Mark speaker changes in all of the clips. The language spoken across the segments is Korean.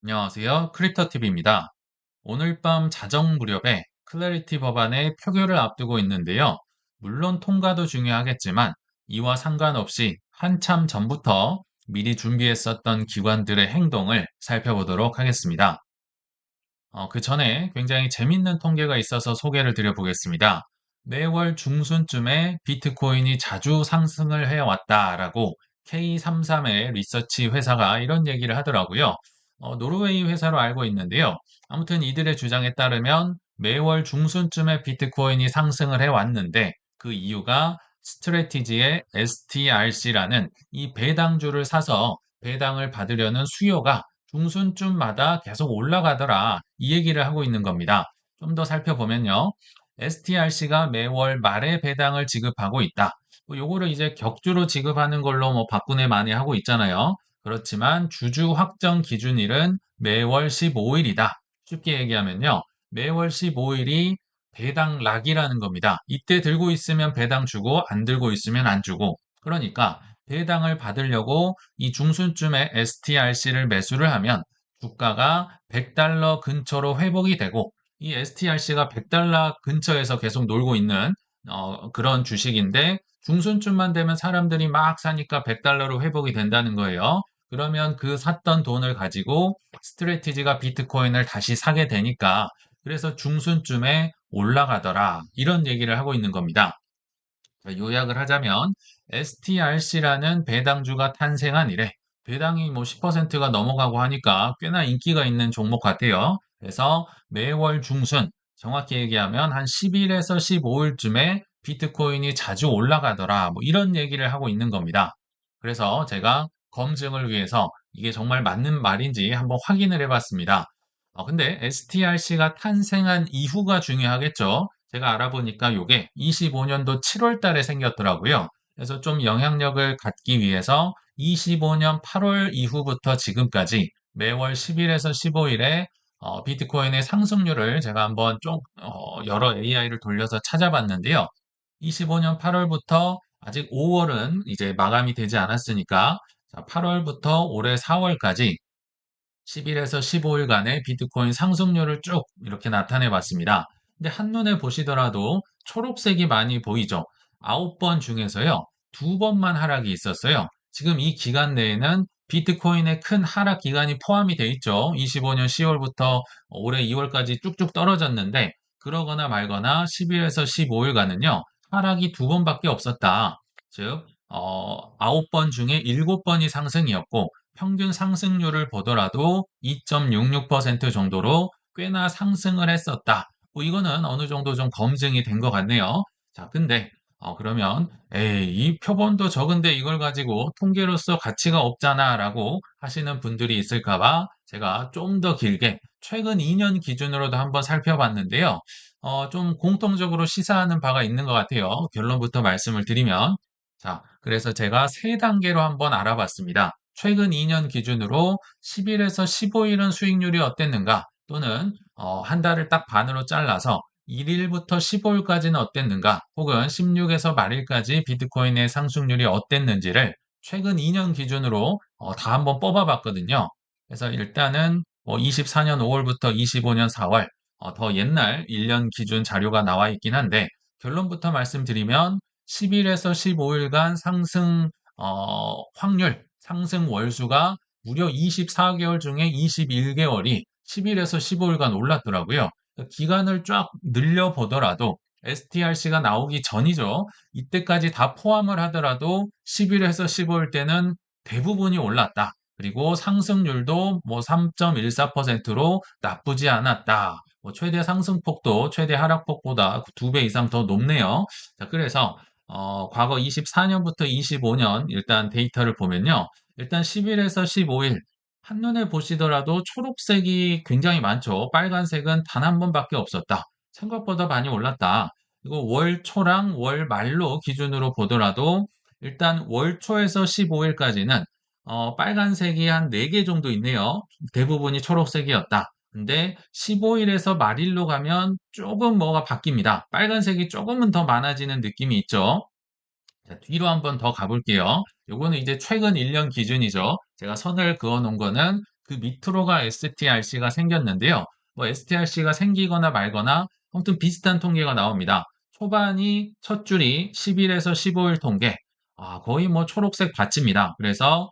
Speaker 1: 안녕하세요. 크립토TV입니다. 오늘 밤 자정 무렵에 클래리티 법안의 표결을 앞두고 있는데요. 물론 통과도 중요하겠지만 이와 상관없이 한참 전부터 미리 준비했었던 기관들의 행동을 살펴보도록 하겠습니다. 그 전에 굉장히 재밌는 통계가 있어서 소개를 드려보겠습니다. 매월 중순쯤에 비트코인이 자주 상승을 해왔다라고 K33의 리서치 회사가 이런 얘기를 하더라고요. 노르웨이 회사로 알고 있는데요. 아무튼 이들의 주장에 따르면 매월 중순쯤에 비트코인이 상승을 해왔는데 그 이유가 스트래티지의 STRC라는 이 배당주를 사서 배당을 받으려는 수요가 중순쯤마다 계속 올라가더라. 이 얘기를 하고 있는 겁니다. 좀 더 살펴보면요. STRC가 매월 말에 배당을 지급하고 있다. 요거를 이제 격주로 지급하는 걸로 뭐 박분혜 많이 하고 있잖아요. 그렇지만 주주 확정 기준일은 매월 15일이다. 쉽게 얘기하면요. 매월 15일이 배당 락이라는 겁니다. 이때 들고 있으면 배당 주고 안 들고 있으면 안 주고. 그러니까 배당을 받으려고 이 중순쯤에 STRC를 매수를 하면 주가가 100달러 근처로 회복이 되고 이 STRC가 100달러 근처에서 계속 놀고 있는 그런 주식인데 중순쯤만 되면 사람들이 막 사니까 100달러로 회복이 된다는 거예요. 그러면 그 샀던 돈을 가지고 스트래티지가 비트코인을 다시 사게 되니까 그래서 중순쯤에 올라가더라. 이런 얘기를 하고 있는 겁니다. 자, 요약을 하자면 STRC라는 배당주가 탄생한 이래 배당이 뭐 10%가 넘어가고 하니까 꽤나 인기가 있는 종목 같아요. 그래서 매월 중순, 정확히 얘기하면 한 10일에서 15일쯤에 비트코인이 자주 올라가더라. 뭐 이런 얘기를 하고 있는 겁니다. 그래서 제가 검증을 위해서 이게 정말 맞는 말인지 한번 확인을 해봤습니다. 근데 STRC가 탄생한 이후가 중요하겠죠. 제가 알아보니까 요게 25년도 7월 달에 생겼더라고요. 그래서 좀 영향력을 갖기 위해서 25년 8월 이후부터 지금까지 매월 10일에서 15일에 비트코인의 상승률을 제가 한번 좀 여러 AI를 돌려서 찾아봤는데요. 25년 8월부터 아직 5월은 이제 마감이 되지 않았으니까 8월부터 올해 4월까지 10일에서 15일간의 비트코인 상승률을 쭉 이렇게 나타내 봤습니다. 근데 한눈에 보시더라도 초록색이 많이 보이죠? 9번 중에서요, 2번만 하락이 있었어요. 지금 이 기간 내에는 비트코인의 큰 하락 기간이 포함이 돼 있죠. 25년 10월부터 올해 2월까지 쭉쭉 떨어졌는데, 그러거나 말거나 10일에서 15일간은요, 하락이 2번밖에 없었다. 즉, 9번 중에 7번이 상승이었고, 평균 상승률을 보더라도 2.66% 정도로 꽤나 상승을 했었다. 뭐 이거는 어느 정도 좀 검증이 된 것 같네요. 자, 근데 그러면 에이, 이 표본도 적은데 이걸 가지고 통계로서 가치가 없잖아라고 하시는 분들이 있을까 봐 제가 좀 더 길게 최근 2년 기준으로도 한번 살펴봤는데요. 좀 공통적으로 시사하는 바가 있는 것 같아요. 결론부터 말씀을 드리면 자, 그래서 제가 세 단계로 한번 알아봤습니다. 최근 2년 기준으로 10일에서 15일은 수익률이 어땠는가? 또는 한 달을 딱 반으로 잘라서 1일부터 15일까지는 어땠는가? 혹은 16에서 말일까지 비트코인의 상승률이 어땠는지를 최근 2년 기준으로 다 한번 뽑아봤거든요. 그래서 일단은 24년 5월부터 25년 4월 더 옛날 1년 기준 자료가 나와 있긴 한데 결론부터 말씀드리면 10일에서 15일간 상승 확률, 상승 월수가 무려 24개월 중에 21개월이 10일에서 15일간 올랐더라고요. 기간을 쫙 늘려보더라도 STRC가 나오기 전이죠. 이때까지 다 포함을 하더라도 10일에서 15일 때는 대부분이 올랐다. 그리고 상승률도 뭐 3.14%로 나쁘지 않았다. 뭐 최대 상승폭도 최대 하락폭보다 2배 이상 더 높네요. 자, 그래서 과거 24년부터 25년 일단 데이터를 보면요. 일단 10일에서 15일 한눈에 보시더라도 초록색이 굉장히 많죠. 빨간색은 단 한 번밖에 없었다. 생각보다 많이 올랐다. 그리고 월 초랑 월 말로 기준으로 보더라도 일단 월 초에서 15일까지는 빨간색이 한 4개 정도 있네요. 대부분이 초록색이었다. 근데 15일에서 말일로 가면 조금 뭐가 바뀝니다. 빨간색이 조금은 더 많아지는 느낌이 있죠. 자, 뒤로 한번 더 가볼게요. 요거는 이제 최근 1년 기준이죠. 제가 선을 그어 놓은 거는 그 밑으로가 STRC가 생겼는데요. 뭐 STRC가 생기거나 말거나 아무튼 비슷한 통계가 나옵니다. 초반이 첫 줄이 10일에서 15일 통계. 거의 뭐 초록색 받칩니다. 그래서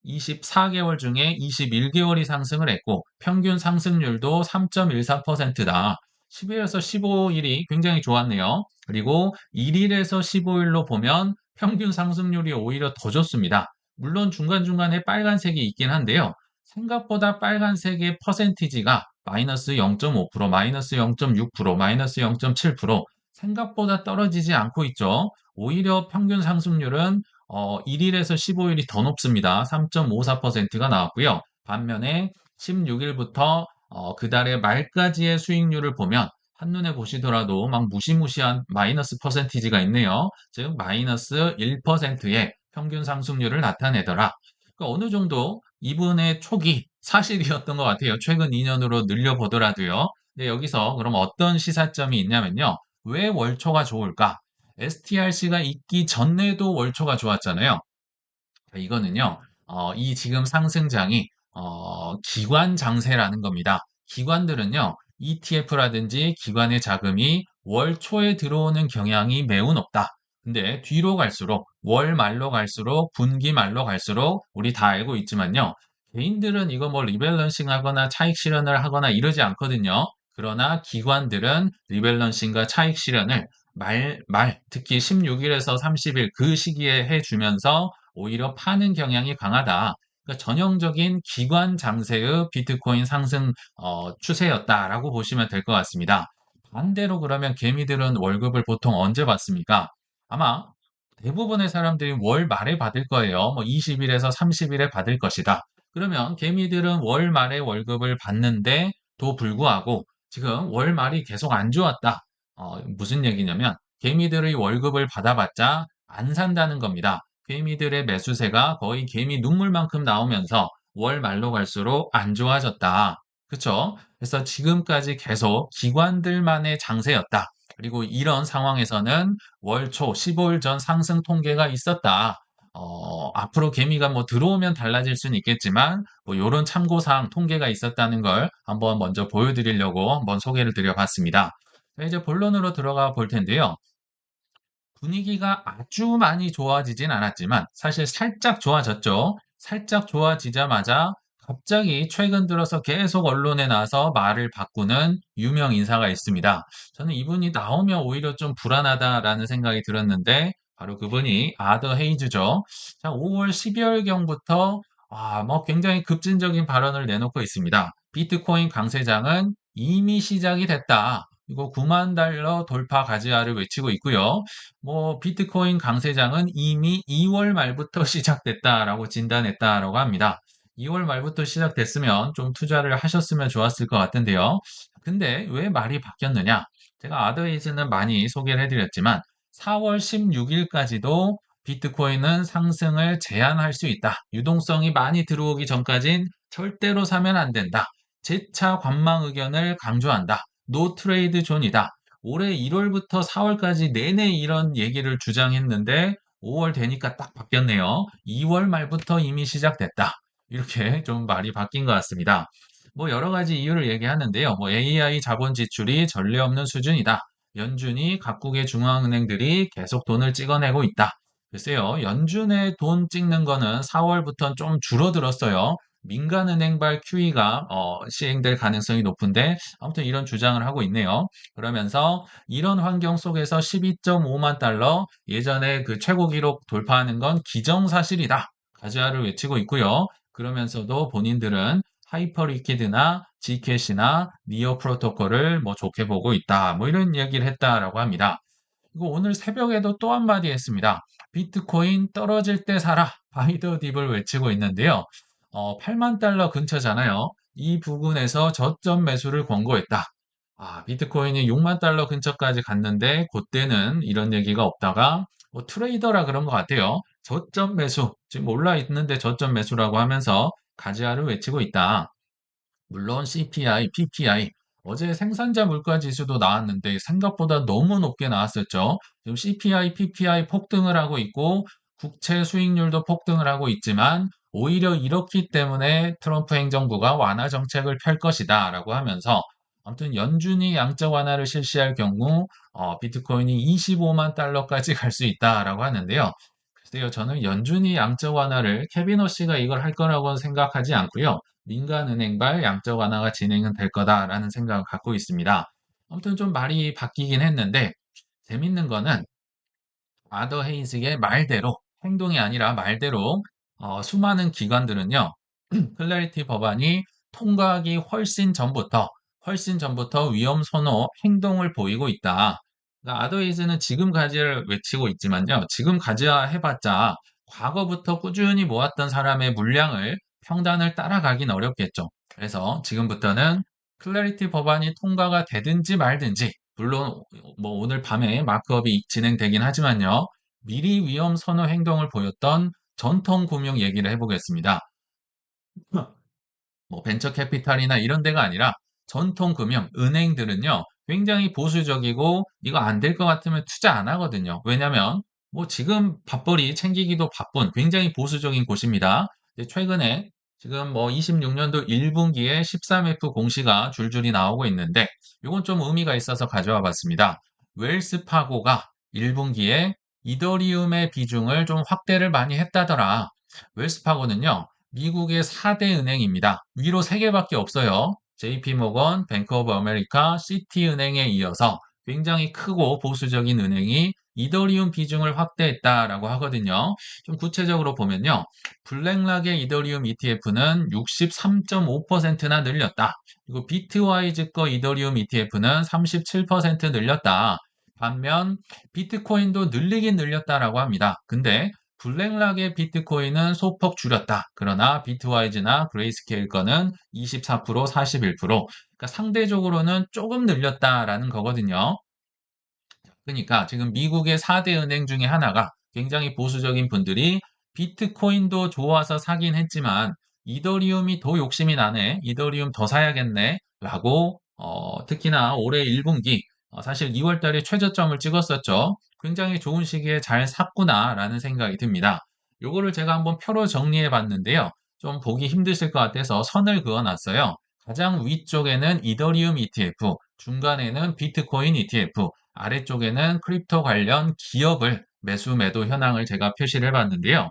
Speaker 1: 24개월 중에 21개월이 상승을 했고 평균 상승률도 3.14%다. 10일에서 15일이 굉장히 좋았네요. 그리고 1일에서 15일로 보면 평균 상승률이 오히려 더 좋습니다. 물론 중간중간에 빨간색이 있긴 한데요. 생각보다 빨간색의 퍼센티지가 마이너스 0.5%, 마이너스 0.6%, 마이너스 0.7% 생각보다 떨어지지 않고 있죠. 오히려 평균 상승률은 1일에서 15일이 더 높습니다. 3.54%가 나왔고요. 반면에 16일부터 그 달의 말까지의 수익률을 보면 한눈에 보시더라도 막 무시무시한 마이너스 퍼센티지가 있네요. 즉 마이너스 1%의 평균 상승률을 나타내더라. 그러니까 어느 정도 이분의 촉이 사실이었던 것 같아요. 최근 2년으로 늘려보더라도요. 근데 여기서 그럼 어떤 시사점이 있냐면요. 왜 월초가 좋을까? STRC가 있기 전에도 월초가 좋았잖아요. 이거는요, 이 지금 상승장이 기관 장세라는 겁니다. 기관들은요, ETF라든지 기관의 자금이 월 초에 들어오는 경향이 매우 높다. 근데 뒤로 갈수록, 월 말로 갈수록, 분기 말로 갈수록, 우리 다 알고 있지만요, 개인들은 이거 뭐 리밸런싱 하거나 차익 실현을 하거나 이러지 않거든요. 그러나 기관들은 리밸런싱과 차익 실현을 특히 16일에서 30일 그 시기에 해주면서 오히려 파는 경향이 강하다. 그러니까 전형적인 기관 장세의 비트코인 상승 추세였다라고 보시면 될 것 같습니다. 반대로 그러면 개미들은 월급을 보통 언제 받습니까? 아마 대부분의 사람들이 월 말에 받을 거예요. 뭐 20일에서 30일에 받을 것이다. 그러면 개미들은 월 말에 월급을 받는데도 불구하고 지금 월 말이 계속 안 좋았다. 무슨 얘기냐면 개미들의 월급을 받아봤자 안 산다는 겁니다. 개미들의 매수세가 거의 개미 눈물만큼 나오면서 월 말로 갈수록 안 좋아졌다. 그쵸? 그래서 지금까지 계속 기관들만의 장세였다. 그리고 이런 상황에서는 월 초 15일 전 상승 통계가 있었다. 앞으로 개미가 뭐 들어오면 달라질 수는 있겠지만 뭐 이런 참고사항 통계가 있었다는 걸 한번 먼저 보여드리려고 한번 소개를 드려봤습니다. 자, 이제 본론으로 들어가 볼 텐데요. 분위기가 아주 많이 좋아지진 않았지만 사실 살짝 좋아졌죠. 살짝 좋아지자마자 갑자기 최근 들어서 계속 언론에 나와서 말을 바꾸는 유명 인사가 있습니다. 저는 이분이 나오면 오히려 좀 불안하다라는 생각이 들었는데 바로 그분이 아더 헤이즈죠. 자, 5월 12월경부터 뭐 굉장히 급진적인 발언을 내놓고 있습니다. 비트코인 강세장은 이미 시작이 됐다. 이거 9만 달러 돌파 가즈아를 외치고 있고요. 뭐 비트코인 강세장은 이미 2월 말부터 시작됐다라고 진단했다라고 합니다. 2월 말부터 시작됐으면 좀 투자를 하셨으면 좋았을 것 같은데요. 근데 왜 말이 바뀌었느냐? 제가 아더에이즈는 많이 소개를 해드렸지만 4월 16일까지도 비트코인은 상승을 제한할 수 있다. 유동성이 많이 들어오기 전까진 절대로 사면 안 된다. 재차 관망 의견을 강조한다. 노 트레이드 존이다. 올해 1월부터 4월까지 내내 이런 얘기를 주장했는데 5월 되니까 딱 바뀌었네요. 2월 말부터 이미 시작됐다. 이렇게 좀 말이 바뀐 것 같습니다. 뭐 여러 가지 이유를 얘기하는데요. 뭐 AI 자본 지출이 전례 없는 수준이다. 연준이 각국의 중앙은행들이 계속 돈을 찍어내고 있다. 글쎄요, 연준의 돈 찍는 거는 4월부터 좀 줄어들었어요. 민간은행발 QE가 시행될 가능성이 높은데 아무튼 이런 주장을 하고 있네요. 그러면서 이런 환경 속에서 12.5만 달러 예전에 그 최고 기록 돌파하는 건 기정사실이다. 가즈아를 외치고 있고요. 그러면서도 본인들은 하이퍼리퀴드나 Gcash나 니어 프로토콜을 뭐 좋게 보고 있다. 뭐 이런 이야기를 했다라고 합니다. 그리고 오늘 새벽에도 또 한마디 했습니다. 비트코인 떨어질 때 사라. 바이 더 딥을 외치고 있는데요. 8만 달러 근처잖아요. 이 부분에서 저점 매수를 권고했다. 비트코인이 6만 달러 근처까지 갔는데 그때는 이런 얘기가 없다가 뭐 트레이더라 그런 것 같아요. 저점 매수, 지금 올라 있는데 저점 매수라고 하면서 가지아를 외치고 있다. 물론 CPI, PPI, 어제 생산자 물가 지수도 나왔는데 생각보다 너무 높게 나왔었죠. 지금 CPI, PPI 폭등을 하고 있고 국채 수익률도 폭등을 하고 있지만 오히려 이렇기 때문에 트럼프 행정부가 완화 정책을 펼 것이다라고 하면서 아무튼 연준이 양적 완화를 실시할 경우 비트코인이 25만 달러까지 갈 수 있다라고 하는데요. 글쎄요, 저는 연준이 양적 완화를 케빈 허씨가 이걸 할 거라고는 생각하지 않고요. 민간은행발 양적 완화가 진행은 될 거다라는 생각을 갖고 있습니다. 아무튼 좀 말이 바뀌긴 했는데 재밌는 거는 아더 헤이즈의 말대로 행동이 아니라 말대로 수많은 기관들은요. 클래리티 법안이 통과하기 훨씬 전부터 위험 선호 행동을 보이고 있다. 그러니까 아더웨이즈는 지금 가지를 외치고 있지만요. 지금 가져야 해봤자 과거부터 꾸준히 모았던 사람의 물량을 평단을 따라가긴 어렵겠죠. 그래서 지금부터는 클래리티 법안이 통과가 되든지 말든지 물론 뭐 오늘 밤에 마크업이 진행되긴 하지만요. 미리 위험 선호 행동을 보였던 전통 금융 얘기를 해보겠습니다. 뭐 벤처 캐피탈이나 이런 데가 아니라 전통 금융, 은행들은요, 굉장히 보수적이고 이거 안 될 것 같으면 투자 안 하거든요. 왜냐면 뭐 지금 밥벌이 챙기기도 바쁜 굉장히 보수적인 곳입니다. 이제 최근에 지금 뭐 26년도 1분기에 13F 공시가 줄줄이 나오고 있는데 이건 좀 의미가 있어서 가져와 봤습니다. 웰스파고가 1분기에 이더리움의 비중을 좀 확대를 많이 했다더라. 웰스파고는요. 미국의 4대 은행입니다. 위로 3개밖에 없어요. JP모건, 뱅크 오브 아메리카, 시티은행에 이어서 굉장히 크고 보수적인 은행이 이더리움 비중을 확대했다라고 하거든요. 좀 구체적으로 보면요. 블랙락의 이더리움 ETF는 63.5%나 늘렸다. 그리고 비트와이즈 거 이더리움 ETF는 37% 늘렸다. 반면 비트코인도 늘리긴 늘렸다라고 합니다. 근데 블랙락의 비트코인은 소폭 줄였다. 그러나 비트와이즈나 그레이스케일 거는 24%, 41%. 그러니까 상대적으로는 조금 늘렸다라는 거거든요. 그러니까 지금 미국의 4대 은행 중에 하나가 굉장히 보수적인 분들이 비트코인도 좋아서 사긴 했지만 이더리움이 더 욕심이 나네. 이더리움 더 사야겠네. 라고 특히나 올해 1분기 사실 2월 달에 최저점을 찍었었죠. 굉장히 좋은 시기에 잘 샀구나라는 생각이 듭니다. 요거를 제가 한번 표로 정리해 봤는데요. 좀 보기 힘드실 것 같아서 선을 그어 놨어요. 가장 위쪽에는 이더리움 ETF, 중간에는 비트코인 ETF, 아래쪽에는 크립토 관련 기업을 매수 매도 현황을 제가 표시를 해봤는데요.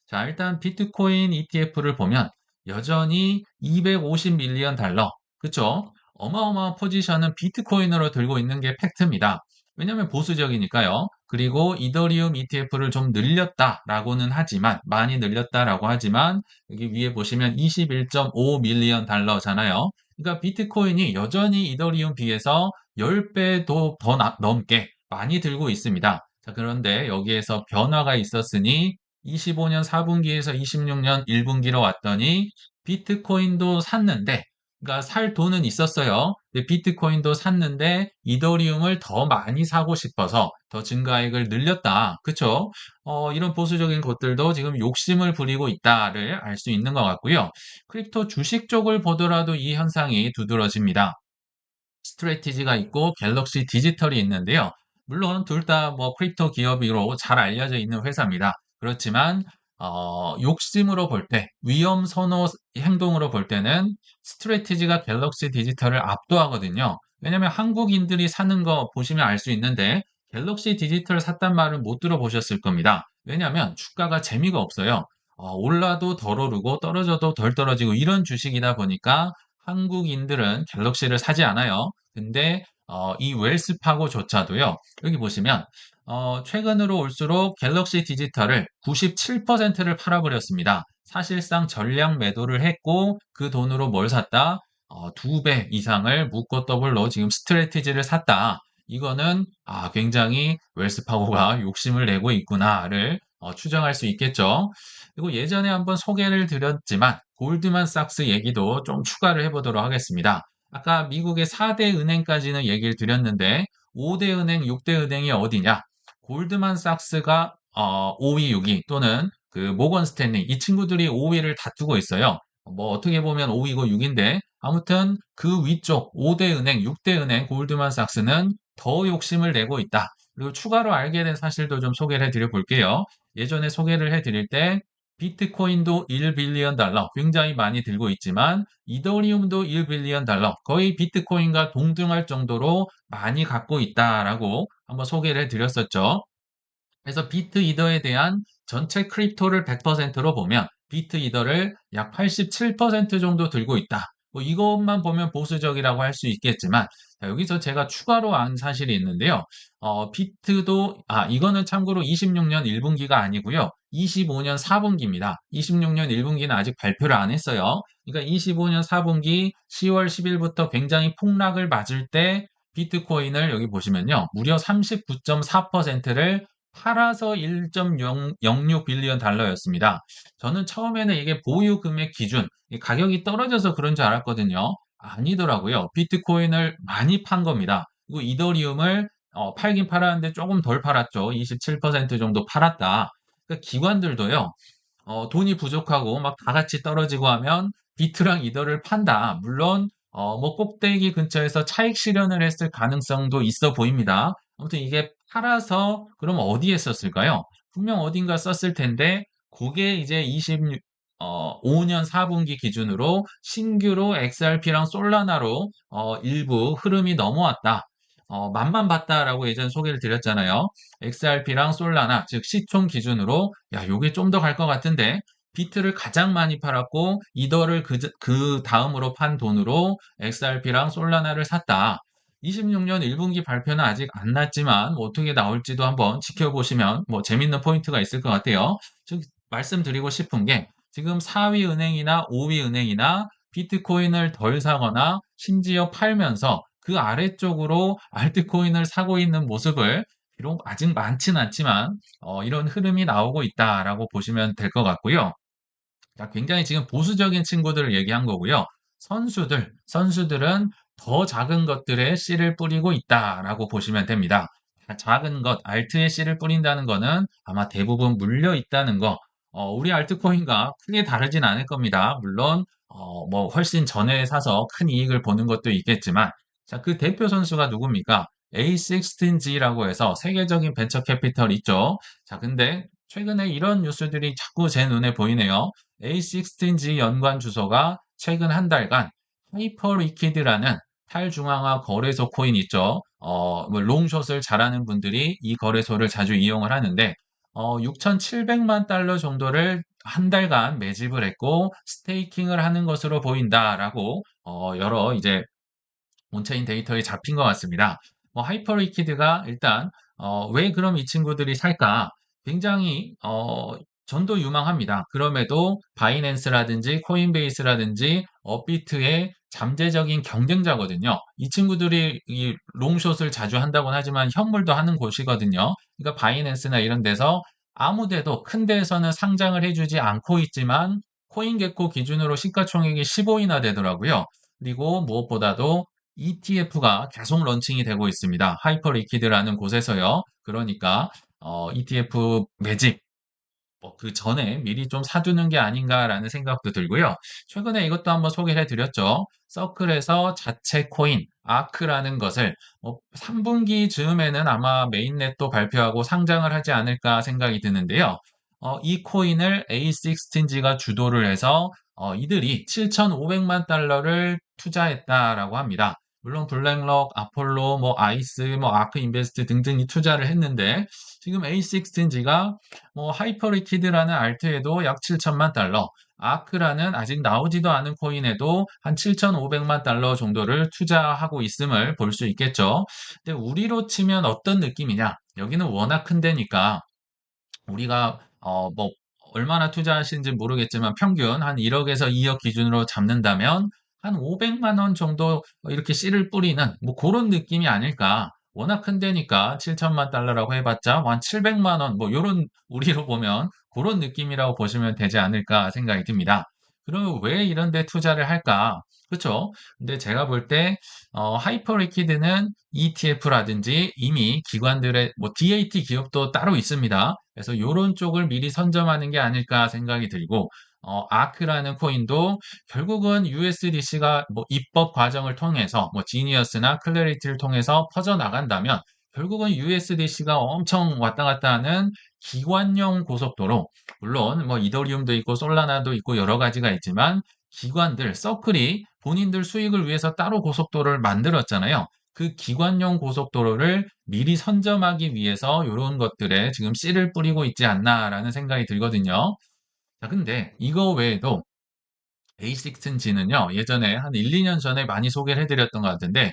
Speaker 1: 자, 일단 비트코인 ETF를 보면 여전히 250 밀리언 달러, 그쵸? 어마어마한 포지션은 비트코인으로 들고 있는 게 팩트입니다. 왜냐하면 보수적이니까요. 그리고 이더리움 ETF를 좀 늘렸다라고는 하지만, 많이 늘렸다라고 하지만, 여기 위에 보시면 21.5 밀리언 달러잖아요. 그러니까 비트코인이 여전히 이더리움 비해서 10배도 더 넘게 많이 들고 있습니다. 자, 그런데 여기에서 변화가 있었으니 25년 4분기에서 26년 1분기로 왔더니 비트코인도 샀는데, 그러니까 살 돈은 있었어요. 근데 비트코인도 샀는데 이더리움을 더 많이 사고 싶어서 더 증가액을 늘렸다. 그쵸? 이런 보수적인 것들도 지금 욕심을 부리고 있다를 알 수 있는 것 같고요. 크립토 주식 쪽을 보더라도 이 현상이 두드러집니다. 스트레티지가 있고 갤럭시 디지털이 있는데요. 물론 둘 다 뭐 크립토 기업으로 잘 알려져 있는 회사입니다. 그렇지만 욕심으로 볼 때, 위험 선호 행동으로 볼 때는 스트레티지가 갤럭시 디지털을 압도하거든요. 왜냐하면 한국인들이 사는 거 보시면 알 수 있는데 갤럭시 디지털 샀단 말은 못 들어보셨을 겁니다. 왜냐하면 주가가 재미가 없어요. 올라도 덜 오르고 떨어져도 덜 떨어지고 이런 주식이다 보니까 한국인들은 갤럭시를 사지 않아요. 근데 이 웰스파고조차도요. 여기 보시면 최근으로 올수록 갤럭시 디지털을 97%를 팔아버렸습니다. 사실상 전량 매도를 했고 그 돈으로 뭘 샀다? 2배 이상을 묶고 더블로 지금 스트레티지를 샀다. 이거는 굉장히 웰스파고가 욕심을 내고 있구나를 추정할 수 있겠죠. 그리고 예전에 한번 소개를 드렸지만 골드만삭스 얘기도 좀 추가를 해보도록 하겠습니다. 아까 미국의 4대 은행까지는 얘기를 드렸는데 5대 은행, 6대 은행이 어디냐? 골드만삭스가 5위, 6위 또는 그 모건 스탠리 이 친구들이 5위를 다투고 있어요. 뭐 어떻게 보면 5위고 6인데 아무튼 그 위쪽 5대 은행, 6대 은행 골드만삭스는 더 욕심을 내고 있다. 그리고 추가로 알게 된 사실도 좀 소개를 해드려 볼게요. 예전에 소개를 해드릴 때 비트코인도 1빌리언 달러 굉장히 많이 들고 있지만 이더리움도 1빌리언 달러 거의 비트코인과 동등할 정도로 많이 갖고 있다라고 한번 소개를 해드렸었죠. 그래서 비트 이더에 대한 전체 크립토를 100%로 보면 비트 이더를 약 87% 정도 들고 있다. 뭐 이것만 보면 보수적이라고 할 수 있겠지만 자, 여기서 제가 추가로 안 사실이 있는데요. 비트도 이거는 참고로 26년 1분기가 아니고요. 25년 4분기입니다. 26년 1분기는 아직 발표를 안 했어요. 그러니까 25년 4분기 10월 10일부터 굉장히 폭락을 맞을 때 비트코인을 여기 보시면요. 무려 39.4%를 팔아서 1.06 빌리언 달러였습니다. 저는 처음에는 이게 보유 금액 기준, 가격이 떨어져서 그런 줄 알았거든요. 아니더라고요. 비트코인을 많이 판 겁니다. 그리고 이더리움을 팔긴 팔았는데 조금 덜 팔았죠. 27% 정도 팔았다. 그러니까 기관들도요. 돈이 부족하고 막 다 같이 떨어지고 하면 비트랑 이더를 판다. 물론 뭐 꼭대기 근처에서 차익 실현을 했을 가능성도 있어 보입니다. 아무튼 이게 팔아서 그럼 어디에 썼을까요? 분명 어딘가 썼을 텐데 그게 이제 5년 4분기 기준으로 신규로 XRP랑 솔라나로 일부 흐름이 넘어왔다. 맛만 봤다라고 예전에 소개를 드렸잖아요. XRP랑 솔라나, 즉 시총 기준으로 야, 요게 좀 더 갈 것 같은데 비트를 가장 많이 팔았고 이더를 그 다음으로 판 돈으로 XRP랑 솔라나를 샀다. 26년 1분기 발표는 아직 안 났지만 뭐 어떻게 나올지도 한번 지켜보시면 뭐 재밌는 포인트가 있을 것 같아요. 즉 말씀드리고 싶은 게 지금 4위 은행이나 5위 은행이나 비트코인을 덜 사거나 심지어 팔면서 그 아래쪽으로 알트코인을 사고 있는 모습을 비록 아직 많진 않지만 이런 흐름이 나오고 있다라고 보시면 될 것 같고요. 자, 굉장히 지금 보수적인 친구들을 얘기한 거고요. 선수들은 더 작은 것들에 씨를 뿌리고 있다라고 보시면 됩니다. 작은 것, 알트에 씨를 뿌린다는 거는 아마 대부분 물려 있다는 거. 우리 알트코인과 크게 다르진 않을 겁니다. 물론 뭐 훨씬 전에 사서 큰 이익을 보는 것도 있겠지만, 자, 그 대표 선수가 누굽니까? A16G라고 해서 세계적인 벤처 캐피털 있죠. 자, 근데 최근에 이런 뉴스들이 자꾸 제 눈에 보이네요. A16G 연관 주소가 최근 한 달간 하이퍼리퀴드라는 탈중앙화 거래소 코인 있죠. 뭐 롱숏을 잘하는 분들이 이 거래소를 자주 이용을 하는데 6,700만 달러 정도를 한 달간 매집을 했고 스테이킹을 하는 것으로 보인다라고 여러 이제 온체인 데이터에 잡힌 것 같습니다. 뭐 하이퍼리퀴드가 일단 왜 그럼 이 친구들이 살까? 굉장히 전도 유망합니다. 그럼에도 바이낸스라든지 코인베이스라든지 업비트의 잠재적인 경쟁자거든요. 이 친구들이 이 롱숏을 자주 한다고는 하지만 현물도 하는 곳이거든요. 그러니까 바이낸스나 이런 데서 아무 데도 큰 데에서는 상장을 해주지 않고 있지만 코인게코 기준으로 시가총액이 15이나 되더라고요. 그리고 무엇보다도 ETF가 계속 런칭이 되고 있습니다. 하이퍼 리퀴드라는 곳에서요. 그러니까 ETF 매집 그 전에 미리 좀 사두는 게 아닌가라는 생각도 들고요. 최근에 이것도 한번 소개를 해드렸죠. 서클에서 자체 코인 아크라는 것을 3분기 즈음에는 아마 메인넷도 발표하고 상장을 하지 않을까 생각이 드는데요. 이 코인을 A16G가 주도를 해서 이들이 7,500만 달러를 투자했다라고 합니다. 물론 블랙록, 아폴로, 뭐 아이스, 뭐 아크 인베스트 등등이 투자를 했는데 지금 A16G가 뭐 하이퍼리퀴드라는 알트에도 약 7천만 달러, 아크라는 아직 나오지도 않은 코인에도 한 7,500만 달러 정도를 투자하고 있음을 볼 수 있겠죠. 근데 우리로 치면 어떤 느낌이냐? 여기는 워낙 큰 데니까 우리가 뭐 얼마나 투자하시는지 모르겠지만 평균 한 1억에서 2억 기준으로 잡는다면 한 500만 원 정도 이렇게 씨를 뿌리는 뭐 그런 느낌이 아닐까. 워낙 큰 데니까 7천만 달러라고 해봤자 한 700만 원 뭐 요런 우리로 보면 그런 느낌이라고 보시면 되지 않을까 생각이 듭니다. 그러면 왜 이런 데 투자를 할까? 그렇죠? 근데 제가 볼 때 하이퍼리퀴드는 ETF라든지 이미 기관들의 뭐 DAT 기업도 따로 있습니다. 그래서 요런 쪽을 미리 선점하는 게 아닐까 생각이 들고 아크라는 코인도 결국은 USDC가 뭐 입법 과정을 통해서 뭐 지니어스나 클래리티를 통해서 퍼져 나간다면 결국은 USDC가 엄청 왔다 갔다 하는 기관용 고속도로, 물론 뭐 이더리움도 있고 솔라나도 있고 여러 가지가 있지만 기관들, 서클이 본인들 수익을 위해서 따로 고속도로를 만들었잖아요. 그 기관용 고속도로를 미리 선점하기 위해서 이런 것들에 지금 씨를 뿌리고 있지 않나라는 생각이 들거든요. 자, 근데 이거 외에도 A16G는요, 예전에 한 1, 2년 전에 많이 소개를 해드렸던 것 같은데,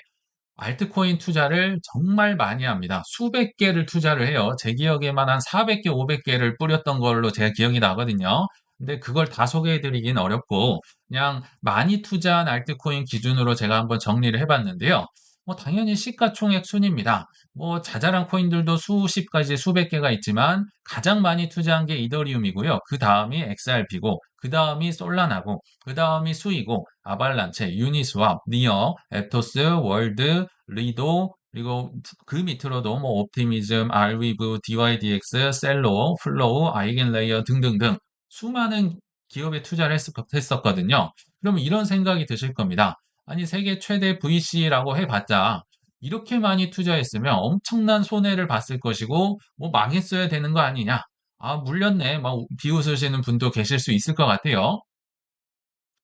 Speaker 1: 알트코인 투자를 정말 많이 합니다. 수백 개를 투자를 해요. 제 기억에만 한 400개, 500개를 뿌렸던 걸로 제가 기억이 나거든요. 근데 그걸 다 소개해드리긴 어렵고, 그냥 많이 투자한 알트코인 기준으로 제가 한번 정리를 해봤는데요. 뭐, 당연히 시가총액 순입니다. 뭐, 자잘한 코인들도 수십 가지, 수백 개가 있지만, 가장 많이 투자한 게 이더리움이고요. 그 다음이 XRP고, 그 다음이 솔라나고, 그 다음이 수이고, 아발란체, 유니스왑, 니어, 에토스, 월드, 리도, 그리고 그 밑으로도 뭐 옵티미즘, 알위브, DYDX, 셀로, 플로우, 아이겐레이어 등등등 수많은 기업에 투자를 했었거든요. 그러면 이런 생각이 드실 겁니다. 아니, 세계 최대 VC라고 해봤자 이렇게 많이 투자했으면 엄청난 손해를 봤을 것이고 뭐 망했어야 되는 거 아니냐? 아, 물렸네. 막 비웃으시는 분도 계실 수 있을 것 같아요.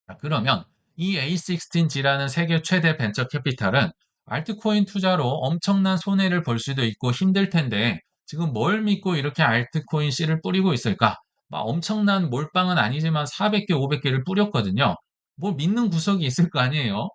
Speaker 1: 자, 그러면 이 A16G라는 세계 최대 벤처 캐피탈은 알트코인 투자로 엄청난 손해를 볼 수도 있고 힘들 텐데 지금 뭘 믿고 이렇게 알트코인 씨를 뿌리고 있을까? 막 엄청난 몰빵은 아니지만 400개, 500개를 뿌렸거든요. 뭐 믿는 구석이 있을 거 아니에요?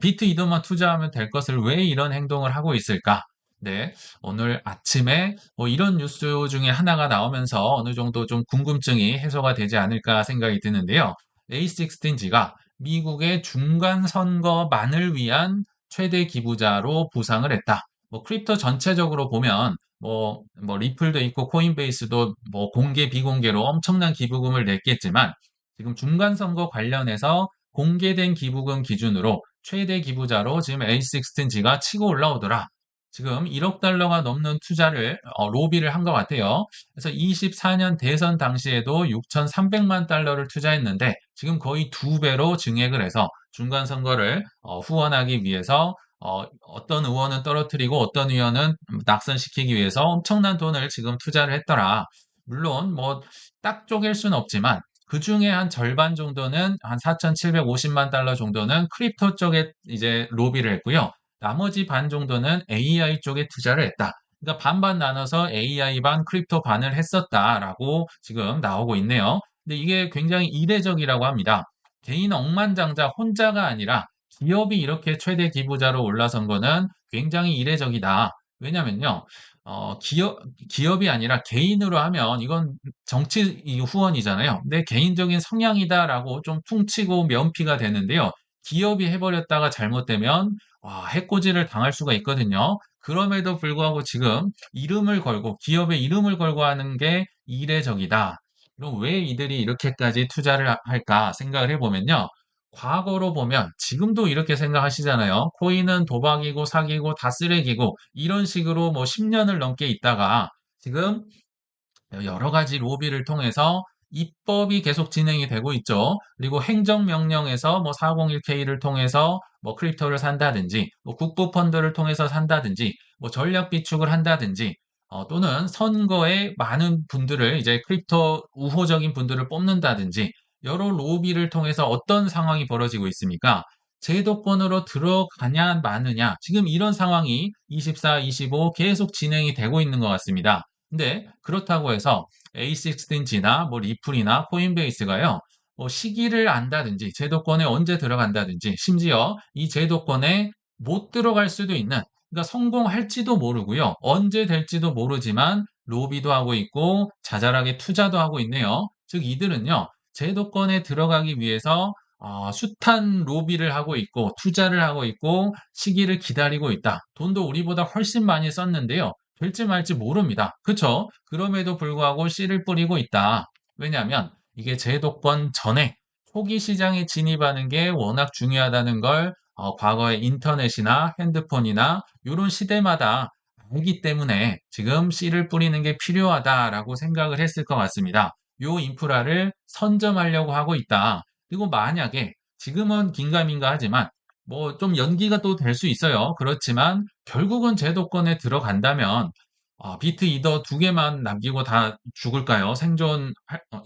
Speaker 1: 비트 이더만 투자하면 될 것을 왜 이런 행동을 하고 있을까? 네, 오늘 아침에 뭐 이런 뉴스 중에 하나가 나오면서 어느 정도 좀 궁금증이 해소가 되지 않을까 생각이 드는데요. A16G가 미국의 중간 선거만을 위한 최대 기부자로 부상을 했다. 뭐 크립토 전체적으로 보면 뭐 리플도 있고 코인베이스도 뭐 공개 비공개로 엄청난 기부금을 냈겠지만 지금 중간 선거 관련해서 공개된 기부금 기준으로 최대 기부자로 지금 A16G가 치고 올라오더라. 지금 1억 달러가 넘는 투자를 로비를 한 것 같아요. 그래서 24년 대선 당시에도 6,300만 달러를 투자했는데 지금 거의 두 배로 증액을 해서 중간 선거를 후원하기 위해서 어떤 의원은 떨어뜨리고 어떤 의원은 낙선시키기 위해서 엄청난 돈을 지금 투자를 했더라. 물론 뭐 딱 쪼갤 수는 없지만 그 중에 한 절반 정도는 한 4,750만 달러 정도는 크립토 쪽에 이제 로비를 했고요. 나머지 반 정도는 AI 쪽에 투자를 했다. 그러니까 반반 나눠서 AI 반 크립토 반을 했었다라고 지금 나오고 있네요. 근데 이게 굉장히 이례적이라고 합니다. 개인 억만장자 혼자가 아니라 기업이 이렇게 최대 기부자로 올라선 거는 굉장히 이례적이다. 왜냐면요, 기업이 아니라 개인으로 하면 이건 정치 후원이잖아요. 내 개인적인 성향이다라고 좀 퉁치고 면피가 되는데요. 기업이 해버렸다가 잘못되면 해코지를 당할 수가 있거든요. 그럼에도 불구하고 지금 이름을 걸고 기업의 이름을 걸고 하는 게 이례적이다. 그럼 왜 이들이 이렇게까지 투자를 할까 생각을 해보면요. 과거로 보면 지금도 이렇게 생각하시잖아요. 코인은 도박이고 사기고 다 쓰레기고 이런 식으로 뭐 10년을 넘게 있다가 지금 여러 가지 로비를 통해서 입법이 계속 진행이 되고 있죠. 그리고 행정명령에서 뭐 401K를 통해서 뭐 크립토를 산다든지, 뭐 국부펀드를 통해서 산다든지, 뭐 전략 비축을 한다든지, 또는 선거에 많은 분들을 이제 크립토 우호적인 분들을 뽑는다든지, 여러 로비를 통해서 어떤 상황이 벌어지고 있습니까? 제도권으로 들어가냐 마느냐, 지금 이런 상황이 24, 25 계속 진행이 되고 있는 것 같습니다. 근데 그렇다고 해서 A16나 뭐 리플이나 코인베이스가요. 뭐 시기를 안다든지 제도권에 언제 들어간다든지 심지어 이 제도권에 못 들어갈 수도 있는 그러니까 성공할지도 모르고요. 언제 될지도 모르지만 로비도 하고 있고 자잘하게 투자도 하고 있네요. 즉 이들은요. 제도권에 들어가기 위해서 숱한 로비를 하고 있고 투자를 하고 있고 시기를 기다리고 있다. 돈도 우리보다 훨씬 많이 썼는데요. 될지 말지 모릅니다. 그쵸? 그럼에도 불구하고 씨를 뿌리고 있다. 왜냐하면 이게 제도권 전에 초기 시장에 진입하는 게 워낙 중요하다는 걸 과거에 인터넷이나 핸드폰이나 이런 시대마다 알기 때문에 지금 씨를 뿌리는 게 필요하다라고 생각을 했을 것 같습니다. 요 인프라를 선점하려고 하고 있다. 그리고 만약에 지금은 긴가민가 하지만 뭐 좀 연기가 또 될 수 있어요. 그렇지만 결국은 제도권에 들어간다면 비트 이더 두 개만 남기고 다 죽을까요?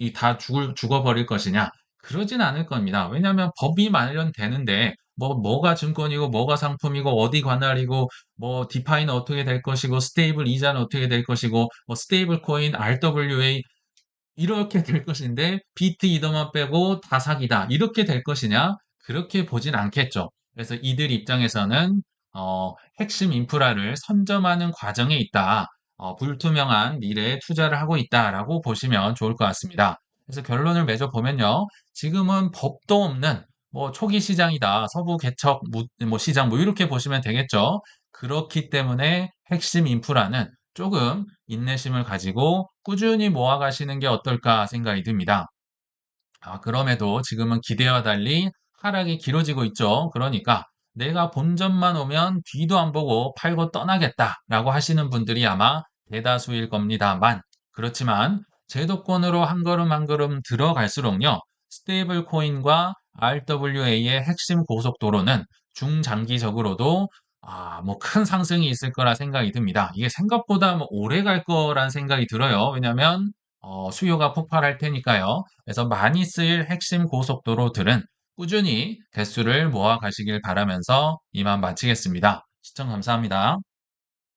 Speaker 1: 이 다 죽어버릴 것이냐? 그러진 않을 겁니다. 왜냐하면 법이 마련되는데 뭐가 증권이고 뭐가 상품이고 어디 관할이고 뭐 디파이는 어떻게 될 것이고 스테이블 이자는 어떻게 될 것이고 뭐 스테이블 코인 RWA 이렇게 될 것인데 비트 이더만 빼고 다 사기다. 이렇게 될 것이냐? 그렇게 보진 않겠죠. 그래서 이들 입장에서는 핵심 인프라를 선점하는 과정에 있다. 불투명한 미래에 투자를 하고 있다라고 보시면 좋을 것 같습니다. 그래서 결론을 맺어 보면요. 지금은 법도 없는 뭐 초기 시장이다. 서부 개척 뭐 시장 뭐 이렇게 보시면 되겠죠. 그렇기 때문에 핵심 인프라는 조금 인내심을 가지고 꾸준히 모아가시는 게 어떨까 생각이 듭니다. 그럼에도 지금은 기대와 달리 하락이 길어지고 있죠. 그러니까 내가 본전만 오면 뒤도 안 보고 팔고 떠나겠다라고 하시는 분들이 아마 대다수일 겁니다만, 그렇지만 제도권으로 한 걸음 한 걸음 들어갈수록요, 스테이블 코인과 RWA의 핵심 고속도로는 중장기적으로도 뭐 큰 상승이 있을 거라 생각이 듭니다. 이게 생각보다 뭐 오래 갈 거란 생각이 들어요. 왜냐하면 수요가 폭발할 테니까요. 그래서 많이 쓰일 핵심 고속도로들은 꾸준히 대수를 모아 가시길 바라면서 이만 마치겠습니다. 시청 감사합니다.